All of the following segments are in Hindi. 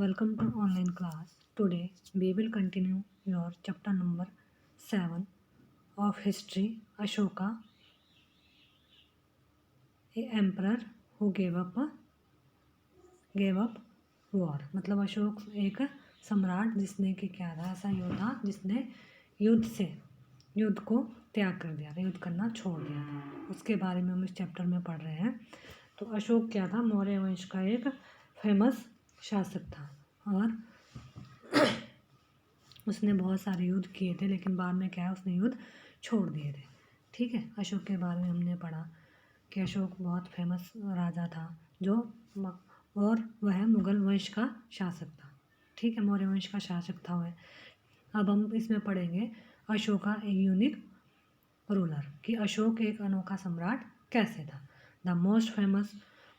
welcome to online class. Today we will continue your chapter number 7 of history. Ashoka, a emperor who gave up war. मतलब अशोक एक सम्राट जिसने कि क्या था, ऐसा योद्धा जिसने युद्ध को त्याग कर दिया था, युद्ध करना छोड़ दिया था। उसके बारे में हम इस चैप्टर में पढ़ रहे हैं। तो अशोक क्या था, मौर्य वंश का एक फेमस शासक था और उसने बहुत सारे युद्ध किए थे, लेकिन बाद में क्या है, उसने युद्ध छोड़ दिए थे। ठीक है, अशोक के बारे में हमने पढ़ा कि अशोक बहुत फेमस राजा था और वह मुगल वंश का शासक था। ठीक है, मौर्य वंश का शासक था वह। अब हम इसमें पढ़ेंगे अशोका ए यूनिक रूलर, कि अशोक एक अनोखा सम्राट कैसे था। The most famous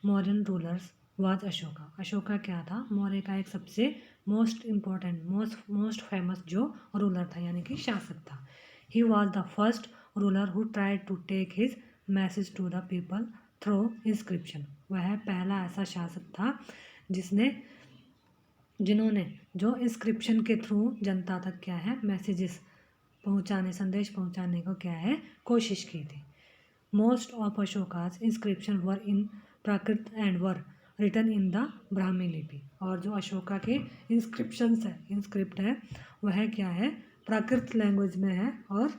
Mauryan rulers was Ashoka. Ashoka क्या था, मौर्य का एक सबसे मोस्ट इम्पोर्टेंट मोस्ट फेमस जो रूलर था, यानी कि शासक था। He was the first ruler who tried to take his message to the people through inscription. वह पहला ऐसा शासक था जिन्होंने जो इंस्क्रिप्शन के थ्रू जनता तक क्या है मैसेजेस संदेश पहुंचाने को क्या है कोशिश की थी। Most of Ashoka's inscription were in Prakrit and were written in the Brahmi lipi. और जो अशोका के इंस्क्रिप्ट है वह क्या है, प्राकृत लैंग्वेज में है और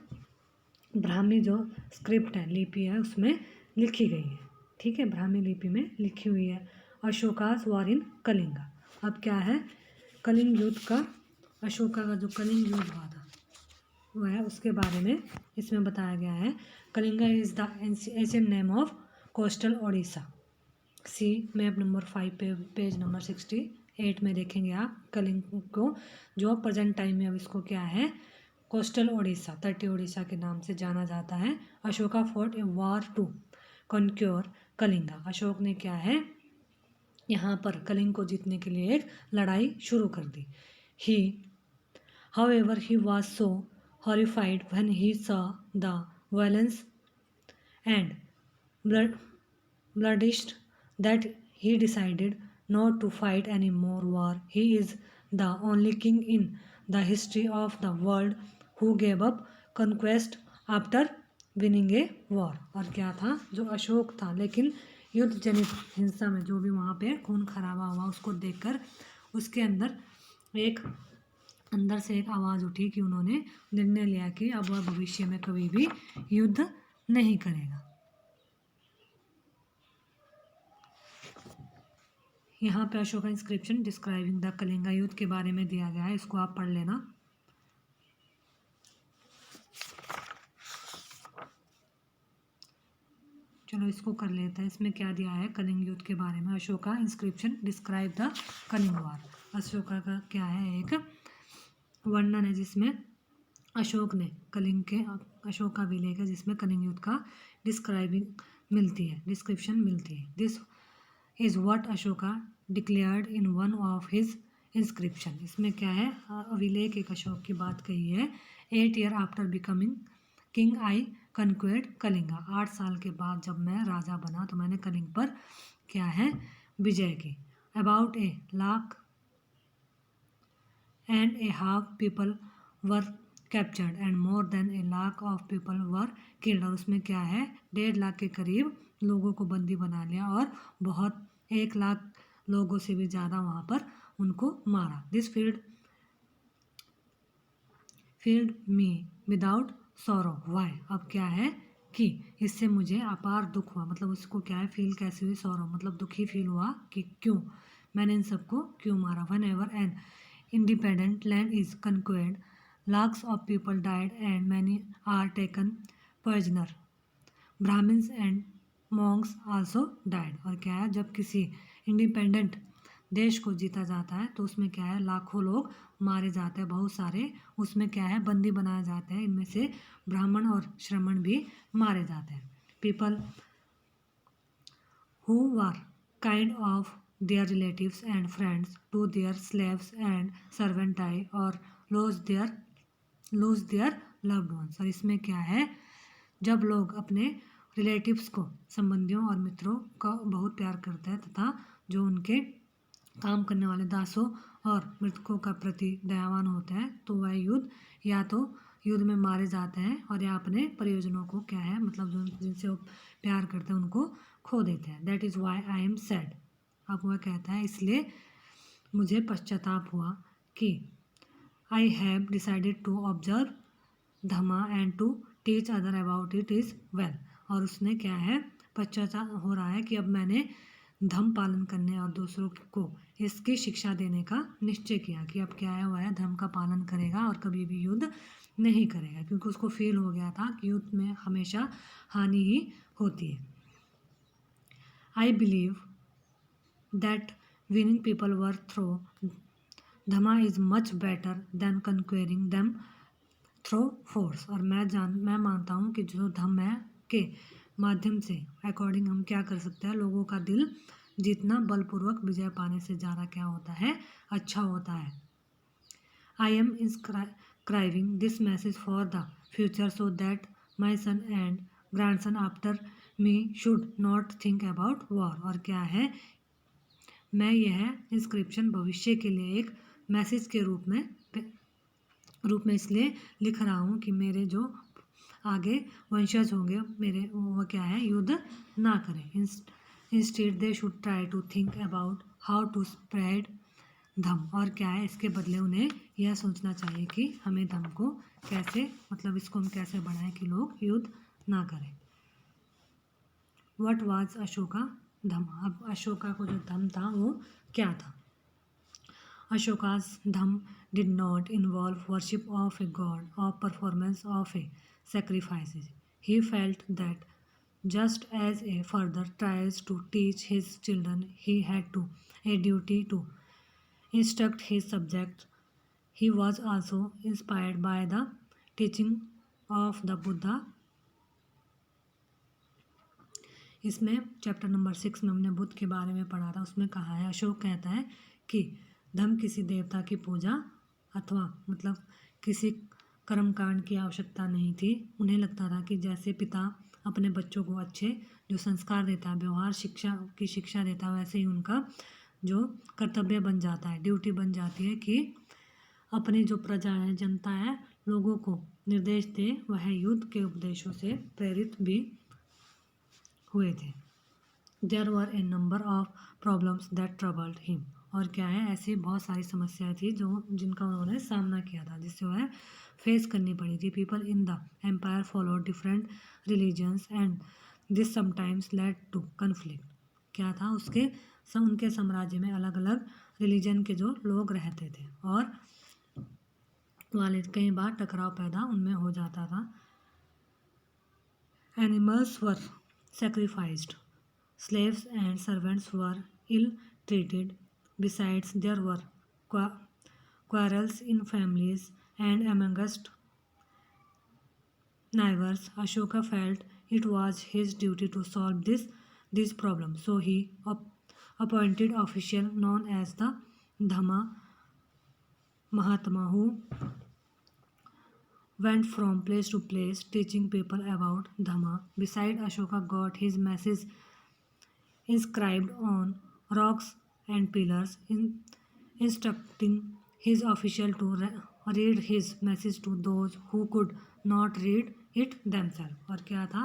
ब्राह्मी जो स्क्रिप्ट है, लिपि है, उसमें लिखी गई है। ठीक है, ब्राह्मी लिपि में लिखी हुई है। अशोकास वार इन कलिंगा। अब क्या है, कलिंग युद्ध का, अशोका का जो कलिंग युद्ध हुआ था वह है, उसके बारे में इसमें बताया गया है। Kalinga is the Asian name of coastal Odisha. See map number 5 पे पेज नंबर 68 में देखेंगे आप कलिंग को, जो प्रेजेंट टाइम में अब इसको क्या है कोस्टल ओडिशा, तटीय ओडिशा के नाम से जाना जाता है। Ashoka fought a war to conquer Kalinga. Ashok ने क्या है यहाँ पर कलिंग को जीतने के लिए एक लड़ाई शुरू कर दी। However, he was so horrified when he saw the violence and bloodshed that he decided not to fight any more war. He is the only king in the history of the world who gave up conquest after winning a war. और क्या था, जो अशोक था, लेकिन युद्ध जनित हिंसा में जो भी वहाँ पे खून खराबा हुआ उसको देखकर उसके अंदर से एक आवाज़ उठी कि उन्होंने निर्णय लिया कि अब वह भविष्य में कभी भी युद्ध नहीं करेगा। यहाँ पे Ashoka inscription describing the Kalinga युद्ध के बारे में दिया गया है, इसको आप पढ़ लेना। चलो इसको कर लेते हैं। इसमें क्या दिया है कलिंग युद्ध के बारे में। Ashoka inscription describe the Kalinga war. Ashoka का क्या है एक वर्णन है जिसमें अशोक ने अशोक का विलेख है जिसमें कलिंग युद्ध का डिस्क्रिप्शन मिलती है। This is what Ashoka declared in one of his inscription. इसमें क्या है, अभिलेख एक अशोक की बात कही है। 8 years आफ्टर बिकमिंग किंग आई कन्क्वेड कलिंगा। 8 साल के बाद जब मैं राजा बना तो मैंने कलिंग पर क्या है विजय की। About a lakh and a half people were captured and more than a lakh of people were killed। और उसमें क्या है 1.5 लाख के करीब लोगों को बंदी बना लिया और 1 लाख लोगों से भी ज़्यादा वहाँ पर उनको मारा। This filled me without sorrow why. अब क्या है कि इससे मुझे अपार दुख हुआ, मतलब उसको क्या है फील कैसे हुई, सॉरो मतलब दुखी फील हुआ कि क्यों मैंने इन सबको क्यों मारा। One ever an independent land is conquered, lakhs of people died and many are taken prisoner. Brahmins and monks also died। और क्या है, जब किसी इंडिपेंडेंट देश को जीता जाता है तो उसमें क्या है लाखों लोग मारे जाते हैं, बहुत सारे उसमें क्या है बंदी बनाए जाते हैं, इनमें से ब्राह्मण और श्रमण भी मारे जाते हैं। People who were kind of their relatives and friends to their slaves and servant die or lose their loved ones। और इसमें क्या है, जब लोग अपने रिलेटिव्स को, संबंधियों और मित्रों का बहुत प्यार करते हैं तथा जो उनके काम करने वाले दासों और मृतकों का प्रति दयावान होता है तो वह युद्ध या तो युद्ध में मारे जाते हैं और या अपने परियोजनों को क्या है मतलब जो जिनसे वो प्यार करते हैं उनको खो देते हैं। That is why I am sad. अब वह कहता है इसलिए मुझे पश्चाताप हुआ कि I have decided to observe dhamma and to teach other about it is well. और उसने क्या है पश्चाताप हो रहा है कि अब मैंने धम पालन करने और दूसरों को इसकी शिक्षा देने का निश्चय किया कि अब क्या है वह धर्म का पालन करेगा और कभी भी युद्ध नहीं करेगा, क्योंकि उसको फील हो गया था कि युद्ध में हमेशा हानि ही होती है। I believe that winning people were through dhamma is much better than conquering them through force. और मैं मानता हूँ कि जो धम है के माध्यम से अकॉर्डिंग हम क्या कर सकते हैं, लोगों का दिल जीतना बलपूर्वक विजय पाने से ज़्यादा क्या होता है अच्छा होता है। I am inscribing this message for the future so that my son and grandson after me should not think about war. और क्या है मैं यह इंस्क्रिप्शन भविष्य के लिए एक मैसेज के रूप में इसलिए लिख रहा हूँ कि मेरे जो आगे वंशज होंगे मेरे वो क्या है युद्ध ना करें। Instead they should try to think about how to spread dhamma. और क्या है इसके बदले उन्हें यह सोचना चाहिए कि हमें धम को कैसे मतलब इसको हम कैसे बढ़ाएं कि लोग युद्ध ना करें। व्हाट वाज अशोका धम। अब अशोका को जो धम था वो क्या था। Ashoka's dham did not involve worship of a god or performance of a sacrifices. He felt that just as a father tries to teach his children, he had to a duty to instruct his subjects. He was also inspired by the teaching of the Buddha. इसमें चैप्टर नंबर 6 में हमने बुद्ध के बारे में पढ़ा था, उसमें कहा है अशोक कहता है कि धम किसी देवता की पूजा अथवा मतलब किसी कर्मकांड की आवश्यकता नहीं थी। उन्हें लगता था कि जैसे पिता अपने बच्चों को अच्छे जो संस्कार देता है व्यवहार शिक्षा देता है वैसे ही उनका जो कर्तव्य बन जाता है ड्यूटी बन जाती है कि अपनी जो प्रजा है जनता है लोगों को निर्देश दे। वह युद्ध के उपदेशों से प्रेरित भी हुए थे। There were a number of problems that troubled him. और क्या है ऐसी बहुत सारी समस्याएं थी जो जिनका उन्होंने सामना किया था जिससे वह फेस करनी पड़ी थी। People in the empire follow different religions and this sometimes led to conflict. क्या था उनके साम्राज्य में अलग अलग रिलीजन के जो लोग रहते थे और वाले कई बार टकराव पैदा उनमें हो जाता था। Animals were sacrificed, slaves and servants were ill treated. Besides, there were quarrels in families and amongst neighbors. Ashoka felt it was his duty to solve these problems, so he appointed official known as the Dhamma Mahatma who went from place to place teaching people about Dhamma. Beside, Ashoka got his message inscribed on rocks and pillars, instructing his official to read his message to those who could not read it themselves. और क्या था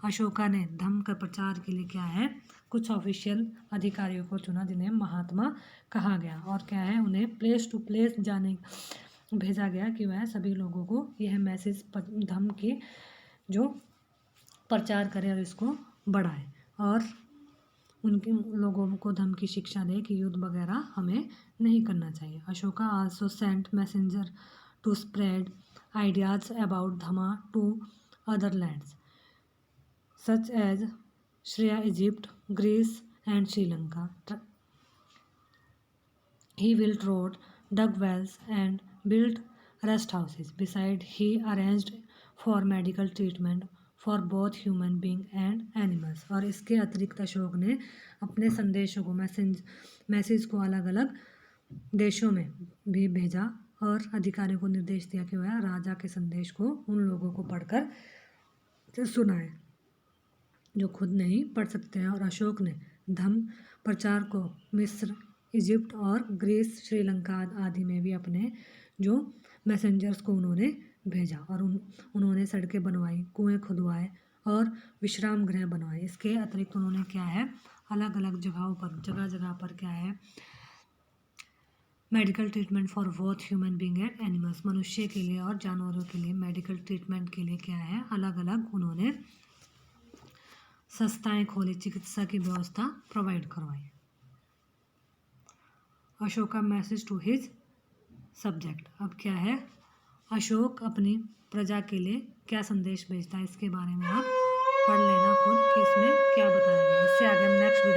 अशोका ने धम्म का प्रचार के लिए क्या है कुछ ऑफिशियल अधिकारियों को चुना जिन्हें महात्मा कहा गया और क्या है उन्हें प्लेस टू प्लेस जाने भेजा गया कि वह सभी लोगों को यह मैसेज धम्म के जो प्रचार करें और इसको बढ़ाए और उनके लोगों को धम्म की शिक्षा दे कि युद्ध वगैरह हमें नहीं करना चाहिए। Ashoka also sent messenger to spread ideas about dhamma to other lands such as Syria Egypt Greece and Sri Lanka. He built road, dug wells and built rest houses. Besides, he arranged for medical treatment for both human being and animals. और इसके अतिरिक्त अशोक ने अपने संदेशों को मैसेज को अलग अलग देशों में भी भेजा और अधिकारियों को निर्देश दिया कि वह राजा के संदेश को उन लोगों को पढ़कर सुनाए जो खुद नहीं पढ़ सकते हैं। और अशोक ने धम्म प्रचार को मिस्र इजिप्ट और ग्रीस, श्रीलंका आदि में भी अपने जो मैसेंजर्स को उन्होंने भेजा और उन्होंने सड़कें बनवाई, कुएं खुदवाए और विश्राम गृह बनवाए। इसके अतिरिक्त उन्होंने क्या है, अलग अलग जगहों पर, जगह जगह पर क्या है, medical treatment for both human being and animals, मनुष्य के लिए और जानवरों के लिए मेडिकल ट्रीटमेंट के लिए क्या है, अलग अलग उन्होंने संस्थाएं खोली, चिकित्सा की व्यवस्था प्रोवाइड करवाई। Ashoka message to his subject. अब क्या है, अशोक अपनी प्रजा के लिए क्या संदेश भेजता है, इसके बारे में आप पढ़ लेना खुद कि इसमें क्या बताया गया है। इससे आगे हम नेक्स्ट वीडियो